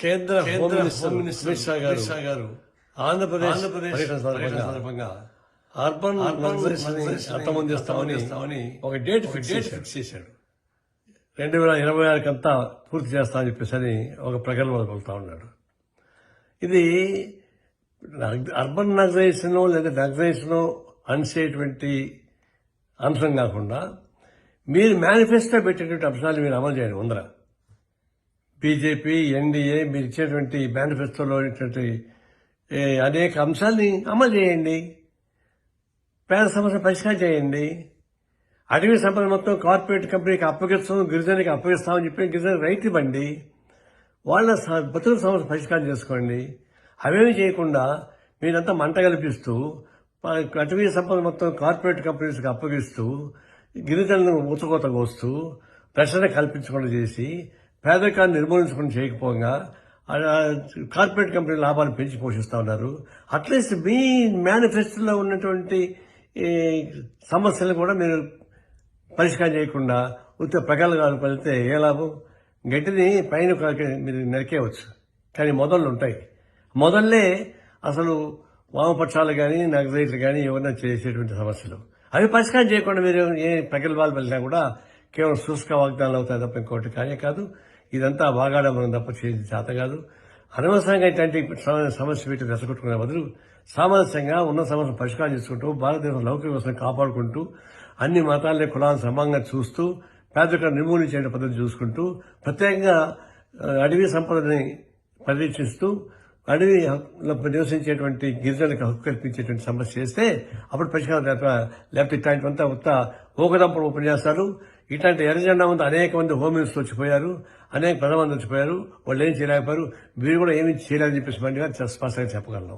కేంద్ర home minister Amit Shah గారు ఆంధ్రప్రదేశ్ పర్యటన సందర్భంగా అర్బన్ అంతమొందిస్తామని ఒక డేట్ ఫిక్స్ చేశాడు. 2026 కంతా పూర్తి చేస్తామని చెప్పేసి ఒక ప్రకటన కొలుతా ఉన్నాడు. ఇది అర్బన్ నగరైజేషన్ లేదా నగరైజేషన్ అనేటువంటి అంశం కాకుండా మీరు మేనిఫెస్టో పెట్టేటువంటి అంశాలు మీరు అమలు చేయండి. ముందర బీజేపీ, ఎన్డీఏ మీరు ఇచ్చేటువంటి మేనిఫెస్టోలో ఇచ్చినటువంటి అనేక అంశాలని అమలు చేయండి. పేద సమస్యను పరిష్కారం చేయండి. అటవీ సంపద మొత్తం కార్పొరేట్ కంపెనీకి అప్పగిస్తాం, గిరిజనులకి అప్పగిస్తామని చెప్పి గిరిజనులకు రైతు ఇవ్వండి. వాళ్ళ బతుకుల సమస్య పరిష్కారం చేసుకోండి. అవేమి చేయకుండా మీరంతా మంట కల్పిస్తూ అటవీ సంపద మొత్తం కార్పొరేట్ కంపెనీస్కి అప్పగిస్తూ గిరిజనులను ఊచకోత కోస్తూ రక్షణ కల్పించకుండా చేసి పేదరికాన్ని నిర్మూలించకుండా చేయకపోగా కార్పొరేట్ కంపెనీ లాభాలు పెంచి పోషిస్తూ ఉన్నారు. అట్లీస్ట్ మీ మేనిఫెస్టోలో ఉన్నటువంటి సమస్యలు కూడా మీరు పరిష్కారం చేయకుండా ఉత్త ప్రగల్భాలు పడితే ఏ లాభం? గట్టిని పైన మీరు నరికేయవచ్చు, కానీ మొదళ్ళు ఉంటాయి. మొదల్లే అసలు వామపక్షాలు కానీ నక్సలైట్లు కానీ ఎవరైనా చేసేటువంటి సమస్యలు అవి పరిష్కారం చేయకుండా మీరు ఏ ప్రగల్భాలు వెళ్ళినా కూడా కేవలం శుష్క వాగ్దానాలు అవుతాయి తప్ప ఇంకోటి కానీ కాదు. ఇదంతా బాగాడం మనం తప్ప చేసి చేత కాదు. అనవసరంగా ఇట్లాంటి సమస్య పెట్టి రెచ్చగొట్టుకునే బదులు సామరస్యంగా ఉన్న సమస్యను పరిష్కారం చేసుకుంటూ భారతదేశం లౌకిక వ్యవస్థను కాపాడుకుంటూ అన్ని మతాలని కులాలను సమానంగా చూస్తూ పేదరికాన్ని నిర్మూలించే పద్ధతి చూసుకుంటూ ప్రత్యేకంగా అడవి సంపదని పరిరక్షిస్తూ అడవిలో నివసించేటువంటి గిరిజనులకు హక్కు కల్పించేటువంటి సమస్య చేస్తే అప్పుడు పరిష్కారం లేకపోతే ఇట్లాంటివంతా ఉత్త ఊకదంపుడు ఉపన్యాసాలు. ఇట్లాంటి ఎర్రజెండా ముందు అనేక మంది హోమ్ మినిస్టర్లు వచ్చిపోయారు, అనేక ప్రధానమంత్రులు వచ్చిపోయారు. వాళ్ళు ఏం చేయలేకపోయారు. మీరు కూడా ఏమీ చేయలేదని చెప్పేసి మండిగా స్పష్టంగా చెప్పగలను.